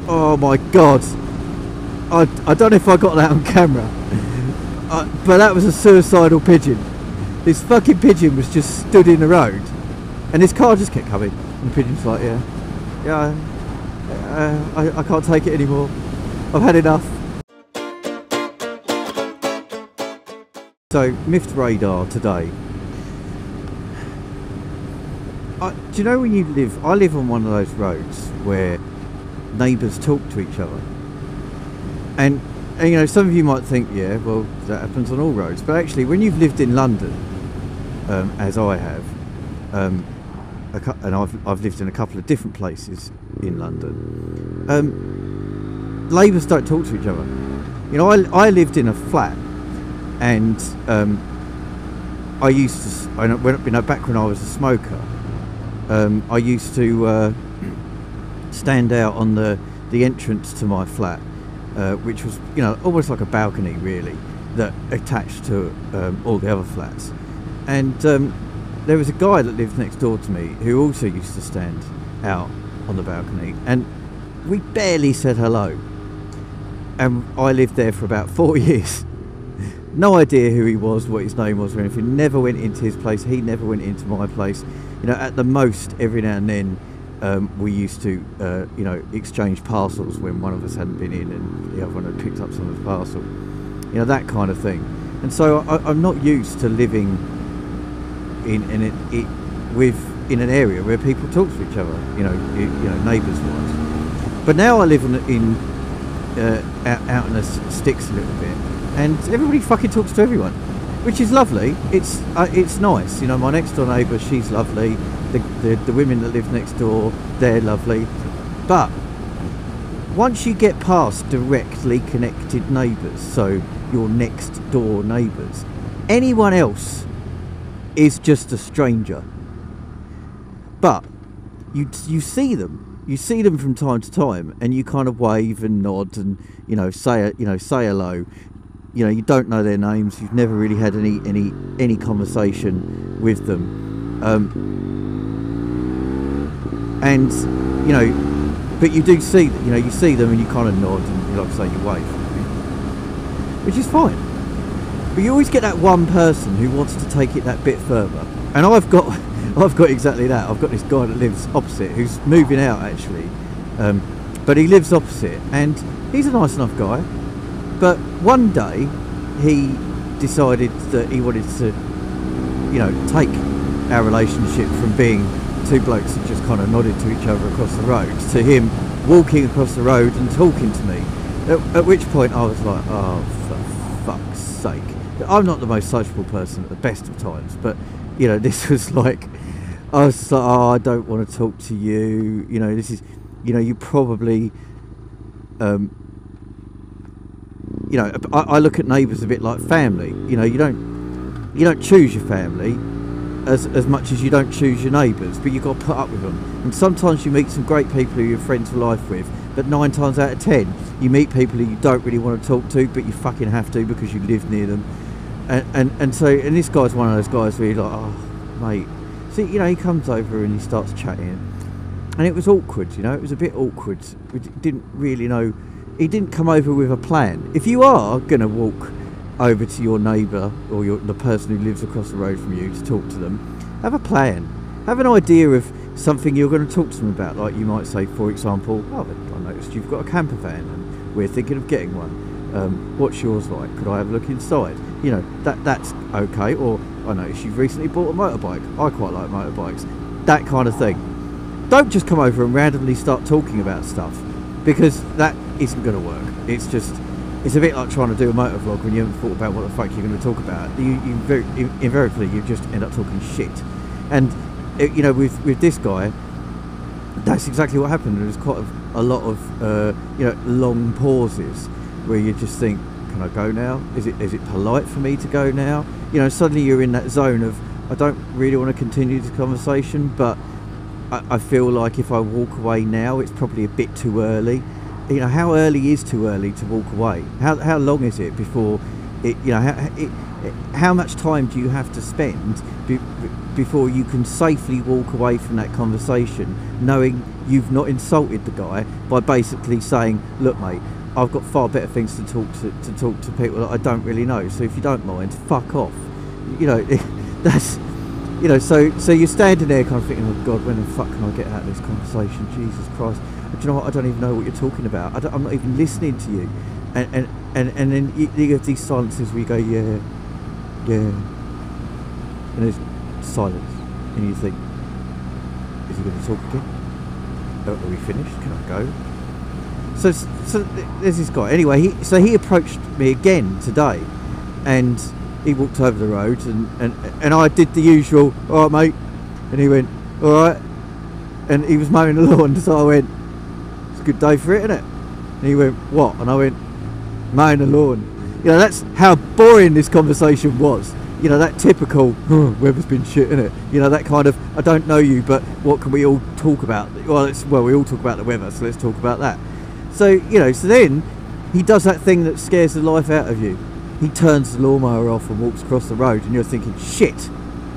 Oh my god. I don't know if I got that on camera. But that was a suicidal pigeon. This fucking pigeon was just stood in the road. And his car just kept coming. And the pigeon's like, I can't take it anymore. I've had enough. So, Miffed radar today. Do you know when you live... I live on one of those roads where neighbours talk to each other. And you know, some of you might think, yeah, well, that happens on all roads. But actually, when you've lived in London, as I have, and I've lived in a couple of different places in London, neighbours don't talk to each other. You know, I lived in a flat, and I used to, back when I was a smoker, I used to stand out on the entrance to my flat, which was, you know, almost like a balcony really, that attached to all the other flats. And there was a guy that lived next door to me who also used to stand out on the balcony, and we barely said hello. And I lived there for about 4 years. No idea who he was, what his name was or anything. Never went into his place, he never went into my place. You know, at the most, every now and then, we used to, you know, exchange parcels when one of us hadn't been in and the other one had picked up someone's parcel. You know, that kind of thing. And so I'm not used to living in an area where people talk to each other. You know, neighbours wise. But now I live out in the sticks a little bit, and everybody fucking talks to everyone, which is lovely. It's nice. You know, my next door neighbour, she's lovely. The women that live next door, they're lovely. But once you get past directly connected neighbours, so your next door neighbours, anyone else is just a stranger. But you see them. You see them from time to time, and you kind of wave and nod and, you know, say hello. You know, you don't know their names. You've never really had any conversation with them, and you know, but you do see, you know, you see them and you kind of nod and, like I say, you wave, which is fine. But you always get that one person who wants to take it that bit further, and I've got exactly that. I've got this guy that lives opposite, who's moving out actually, but he lives opposite, and he's a nice enough guy. But one day he decided that he wanted to, you know, take our relationship from being two blokes that just kind of nodded to each other across the road to him walking across the road and talking to me. At which point I was like, oh, for fuck's sake. I'm not the most sociable person at the best of times, but, you know, this was like, I was like, oh, I don't want to talk to you. You know, this is, you know, you probably... you know, I look at neighbours a bit like family. You know, you don't choose your family as much as you don't choose your neighbours, but you've got to put up with them. And sometimes you meet some great people who you're friends for life with, but 9 times out of 10 you meet people who you don't really want to talk to, but you fucking have to because you live near them. And so this guy's one of those guys where you're like, oh mate, see, you know, he comes over and he starts chatting, and it was awkward. You know, it was a bit awkward. We didn't really know. He didn't come over with a plan. If you are going to walk over to your neighbour or the person who lives across the road from you to talk to them, have a plan. Have an idea of something you're going to talk to them about. Like you might say, for example, oh, I noticed you've got a camper van and we're thinking of getting one. What's yours like? Could I have a look inside? You know, that's okay. Or I noticed you've recently bought a motorbike. I quite like motorbikes. That kind of thing. Don't just come over and randomly start talking about stuff, because that isn't going to work. It's a bit like trying to do a motor vlog when you haven't thought about what the fuck you're going to talk about. Invariably you just end up talking shit. And you know, with this guy, that's exactly what happened. There was quite a lot of you know, long pauses where you just think, can I go now? Is it polite for me to go now? You know, suddenly you're in that zone of, I don't really want to continue this conversation, but I feel like if I walk away now, it's probably a bit too early. You know, how early is too early to walk away? How long is it before it? You know, how much time do you have to spend before you can safely walk away from that conversation, knowing you've not insulted the guy by basically saying, look mate, I've got far better things to talk to people that I don't really know, so if you don't mind, fuck off. You know, that's, you know, so you're standing there kind of thinking, oh God, when the fuck can I get out of this conversation? Jesus Christ. But you know what, I don't even know what you're talking about. I'm not even listening to you. And then you have these silences where you go, yeah, and there's silence, and you think, is he going to talk again? Are we finished? Can I go? So there's this guy. Anyway, he approached me again today, and he walked over the road, and I did the usual, all right mate, and he went, all right, and he was mowing the lawn, so I went, it's a good day for it, isn't it? And he went, what? And I went, mowing the lawn. You know, that's how boring this conversation was. You know, that typical, oh, weather's been shit, innit? You know, that kind of, I don't know you, but what can we all talk about? Well, we all talk about the weather, so let's talk about that. So, you know, so then he does that thing that scares the life out of you. He turns the lawnmower off and walks across the road, and you're thinking, shit,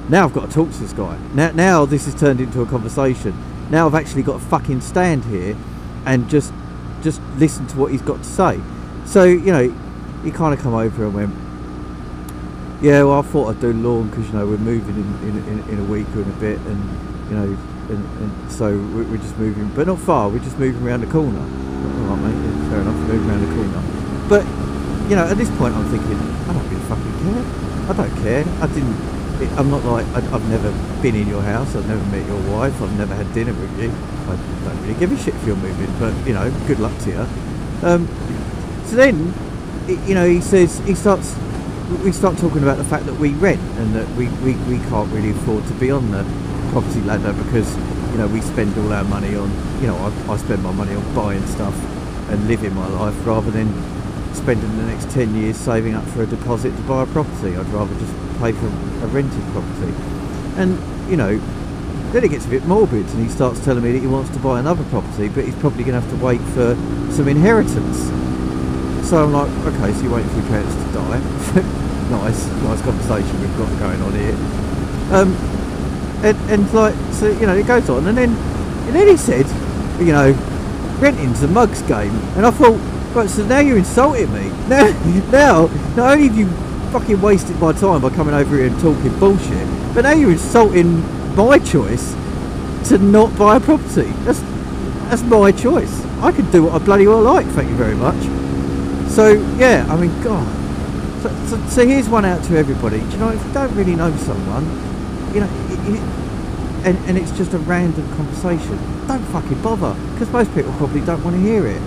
now I've got to talk to this guy. Now this has turned into a conversation. Now I've actually got to fucking stand here and just listen to what he's got to say. So, you know, he kind of come over and went, yeah, well, I thought I'd do lawn because, you know, we're moving in a week or in a bit, and, you know, and so we're just moving, but not far, we're just moving around the corner. All right, mate, yeah, fair enough, moving around the corner. But, you know, at this point I'm thinking, I don't really fucking care. I don't care. I'm not like, I've never been in your house, I've never met your wife, I've never had dinner with you. I don't really give a shit if you're moving, but, you know, good luck to you. So then, you know, we start talking about the fact that we rent, and that we can't really afford to be on the property ladder because, you know, we spend all our money on, you know, I spend my money on buying stuff and living my life rather than spending the next 10 years saving up for a deposit to buy a property. I'd rather just pay for a rented property. And, you know, then it gets a bit morbid, and he starts telling me that he wants to buy another property, but he's probably going to have to wait for some inheritance. So I'm like, okay, so you're waiting for your parents to die. nice conversation we've got going on here. And like, so, you know, it goes on, and then he said, you know, renting's a mugs game. And I thought, right, so now you're insulting me. Now, not only have you fucking wasted my time by coming over here and talking bullshit, but now you're insulting my choice to not buy a property. That's my choice. I can do what I bloody well like, thank you very much. So, yeah, I mean, God. So here's one out to everybody. Do you know, if you don't really know someone, you know, and it's just a random conversation, don't fucking bother, because most people probably don't want to hear it.